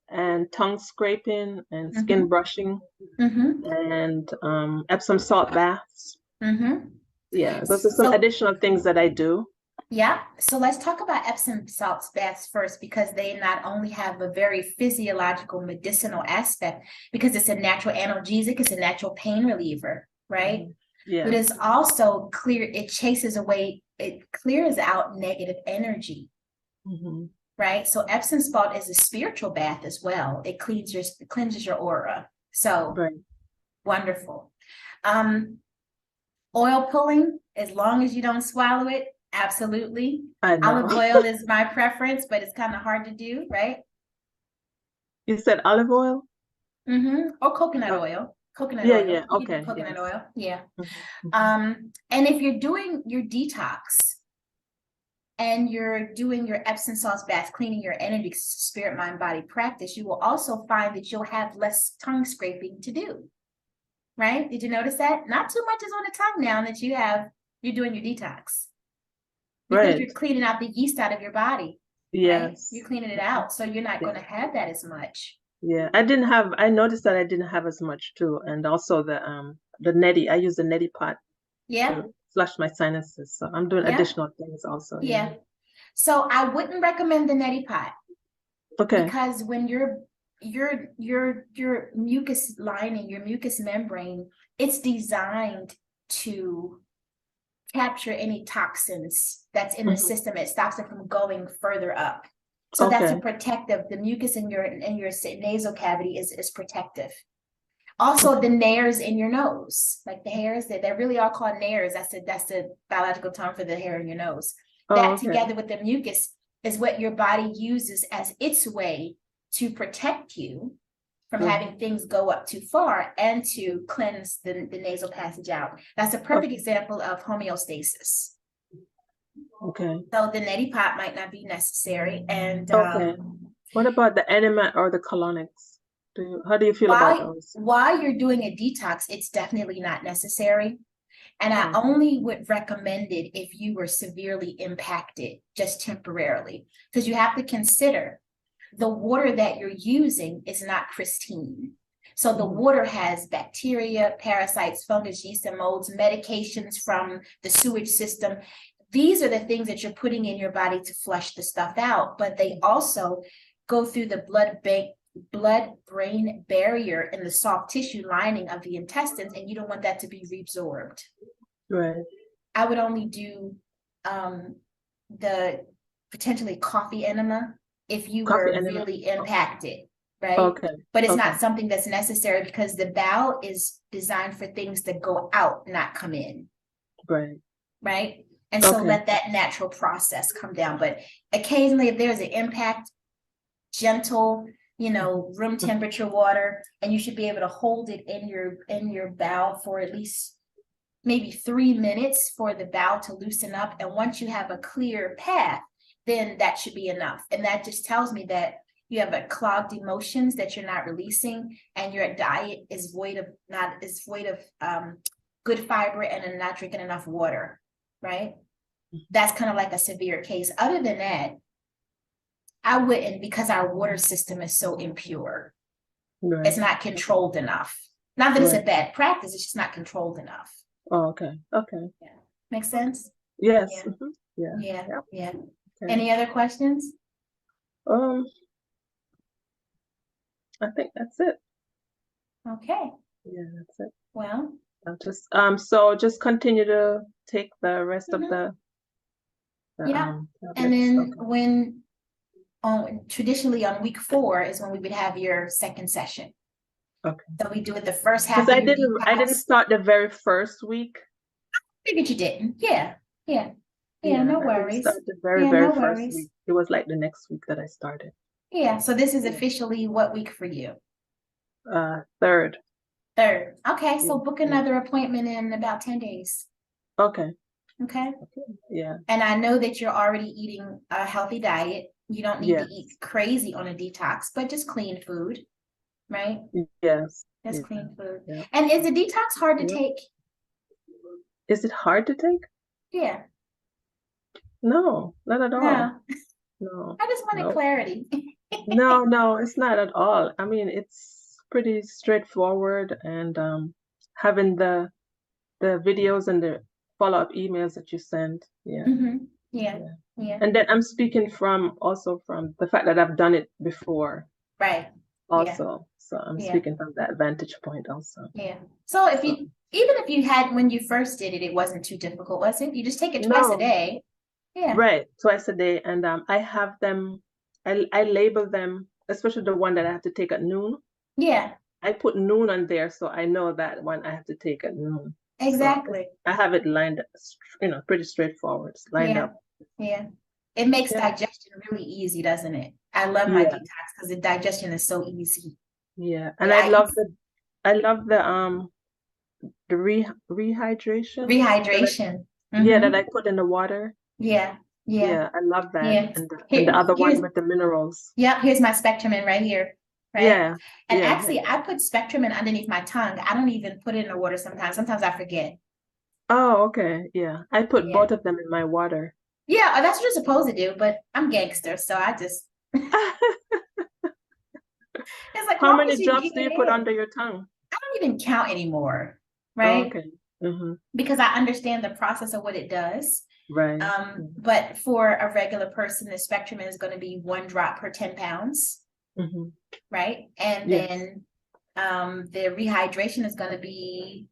and tongue scraping and skin mm-hmm. brushing Mm-hmm. and Epsom salt baths. Mm-hmm. Yeah, those are some So additional things that I do. yeah, so let's talk about Epsom salt baths first, because they not only have a very physiological medicinal aspect, because it's a natural analgesic, it's a natural pain reliever, right? Yeah. But it's also it chases away, it clears out negative energy, Mm-hmm. right? So Epsom salt is a spiritual bath as well. It cleanses your aura. So Right. wonderful. Oil pulling, as long as you don't swallow it, absolutely. I know. Olive oil is my preference, but it's kind of hard to do, right? You said olive oil? Mm-hmm. Or coconut Oh, oil. Coconut yeah, oil. yeah. You can do Okay. coconut Yes. oil. Yeah. Mm-hmm. And if you're doing your detox and you're doing your Epsom salt bath, cleaning your energy, spirit, mind, body practice, you will also find that you'll have less tongue scraping to do. Right? Did you notice that? Not too much is on the tongue now that you're doing your detox, because Right. you're cleaning out the yeast out of your body, right? Yes. You're cleaning it out, so you're not going to Yeah. have that as much. Yeah. I noticed that I didn't have as much too. And also the neti. I use the neti pot Yeah, to flush my sinuses. So I'm doing yeah, additional things also. Yeah. yeah. So I wouldn't recommend the neti pot, Okay. because when your mucus lining, your mucus membrane, it's designed to capture any toxins that's in the Mm-hmm. system. It stops it from going further up. So that's a Okay. protective. The mucus in your nasal cavity is protective. Also, the nares in your nose, like the hairs that really are called nares. That's the biological term for the hair in your nose. Oh, That okay. together with the mucus is what your body uses as its way to protect you from having things go up too far and to cleanse the nasal passage out. That's a perfect example of homeostasis. Okay. So the neti pot might not be necessary. And Okay. What about the enema or the colonics? How do you feel about those? While you're doing a detox, it's definitely not necessary. And I only would recommend it if you were severely impacted, just temporarily, because you have to consider the water that you're using is not pristine. So the water has bacteria, parasites, fungus, yeast, and molds, medications from the sewage system. These are the things that you're putting in your body to flush the stuff out, but they also go through the blood-brain barrier in the soft tissue lining of the intestines, and you don't want that to be reabsorbed. Right. I would only do the potentially coffee enema if you were really impacted, right? Okay. But it's not something that's necessary because the bowel is designed for things that go out, not come in. Right. Right. And so let that natural process come down. But occasionally, if there's an impact, gentle, room temperature water, and you should be able to hold it in your bowel for at least maybe 3 minutes for the bowel to loosen up. And once you have a clear path, then that should be enough. And that just tells me that you have a clogged emotions that you're not releasing, and your diet is void of good fiber and are not drinking enough water, right? That's kind of like a severe case. Other than that, I wouldn't, because our water system is so impure. Right. It's not controlled enough. Not that it's a bad practice, it's just not controlled enough. Oh, okay. Okay. Yeah. Make sense? Yes. Yeah. Mm-hmm. Yeah. Yeah. Yep. Yeah. Okay. Any other questions? I think that's it. Okay. Yeah, that's it. Well, I'll just so just continue to take the rest of the and tablets. then when traditionally on week 4 is when we would have your second session. Okay. So we do it the first half. Because I didn't start the very first week. I figured you didn't. Yeah. No worries. I didn't start the very first week. It was like the next week that I started. Yeah. So this is officially what week for you? Third. Okay. So book another appointment in about 10 days. Okay. Yeah. And I know that you're already eating a healthy diet. You don't need to eat crazy on a detox, but just clean food, right? Yes. Just clean food. Yeah. And is the detox hard to take? Is it hard to take? Yeah. No, not at all. No. I just wanted clarity. No, it's not at all. I mean, it's pretty straightforward, and having the videos and the follow-up emails that you send. Yeah. Mm-hmm. Yeah. And then I'm speaking from the fact that I've done it before. Right. Also. So I'm speaking from that vantage point also. Yeah. So even if you had, when you first did it, it wasn't too difficult, was it? You just take it twice a day. Yeah. Right. Twice a day. And I have them, I label them, especially the one that I have to take at noon. Yeah. I put noon on there, so I know that one I have to take at noon. Exactly. So I have it lined up, pretty straightforward. It's lined up. Yeah. It makes digestion really easy, doesn't it? I love my detox because the digestion is so easy. Yeah. And I love the rehydration. Rehydration. That I put in the water. Yeah. I love that. Yeah. And the other one with the minerals. Yeah, here's my spectrumin right here. Right? Yeah. And actually, I put spectrumin underneath my tongue. I don't even put it in the water sometimes. Sometimes I forget. Oh, okay. Yeah. I put both of them in my water. Yeah, that's what you're supposed to do, but I'm gangster, so I just it's like, how many drops do you put under your tongue? I don't even count anymore, right? Oh, okay. Mm-hmm. Because I understand the process of what it does. Right. But for a regular person, the spectrumin is going to be 1 drop per 10 pounds. Mm-hmm. Right. And then the rehydration is going to be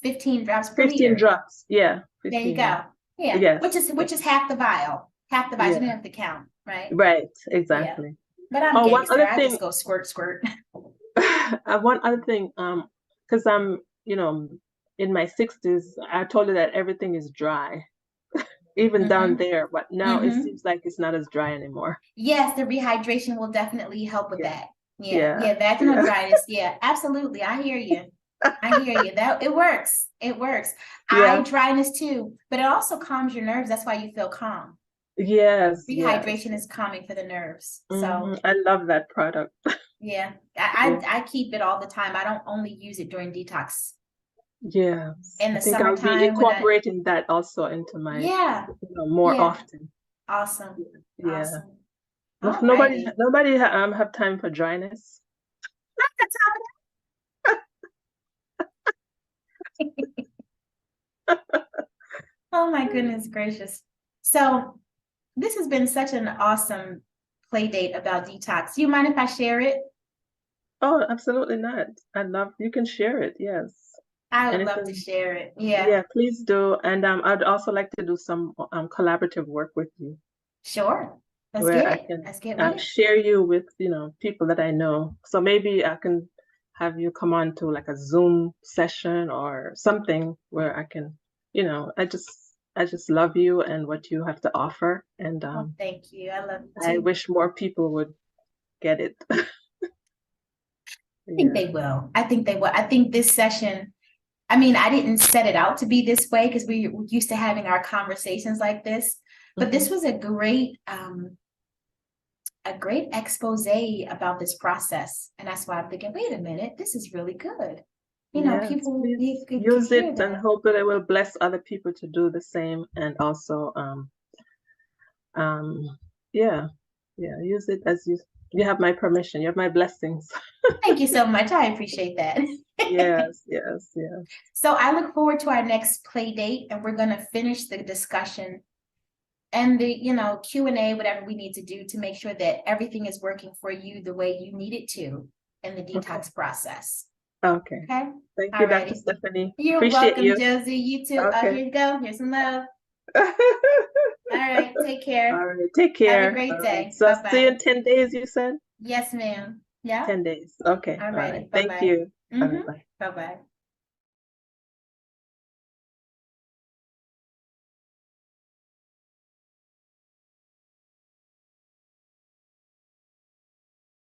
15 drops per liter. 15 drops. Yeah. 15. There you go. Yeah. Yes. Which is half the vial. Half the vial. You don't have to count. Right. Right. Exactly. Yeah. But I'm gangster. I just go squirt. One other thing, because I'm, in my 60s, I told you that everything is dry. Even down there, but now it seems like it's not as dry anymore. Yes, the rehydration will definitely help with that. Yeah, vaginal dryness. Yeah, absolutely. I hear you. That it works. Eye dryness too, but it also calms your nerves. That's why you feel calm. Yes. Rehydration is calming for the nerves. So I love that product. Yeah. Yeah. I keep it all the time. I don't only use it during detox. Yes. In I the think I'll be summertime when I, incorporating that also into my, yeah, more yeah. often. Awesome. Yeah. Awesome. No, All righty. nobody have time for dryness. Oh my goodness gracious. So this has been such an awesome play date about detox. Do you mind if I share it? Oh, absolutely not. You can share it. Yes. I would love to Anything. share it. Yeah, Yeah, please do. And I'd also like to do some collaborative work with you sure. Let's where get I it. can Let's get with it. share you with, people that I know. So maybe I can have you come on to like a Zoom session or something where I can, I just love you and what you have to offer. And Oh, thank you. I love you I too. wish more people would get it. I think Yeah. they will. I think they will. I think this session, I mean, I didn't set it out to be this way because we're used to having our conversations like this, but this Mhm. was a great expose about this process. And that's why I'm thinking, wait a minute, this is really good. You know, Yes, people please could use hear it and that. hope that it will bless other people to do the same. And also, um, yeah, yeah, use it as you have my permission, you have my blessings. Thank you so much. I appreciate that. Yes, yes, yes. So I look forward to our next play date, and we're going to finish the discussion and the, Q&A, whatever we need to do to make sure that everything is working for you the way you need it to in the Okay. detox process. Okay. Okay. Thank All you, Dr. righty. Stephanie. You're Appreciate welcome, you. Josie. You too. Okay. Here you go. Here's some love. All right. Take care. All right. Take Have a care. great All right. day. So see you Bye-bye. in 10 days, you said? Yes, ma'am. Yeah. 10 days. Okay. All All right. righty. Thank Bye-bye. you. All right. Bye. Bye-bye.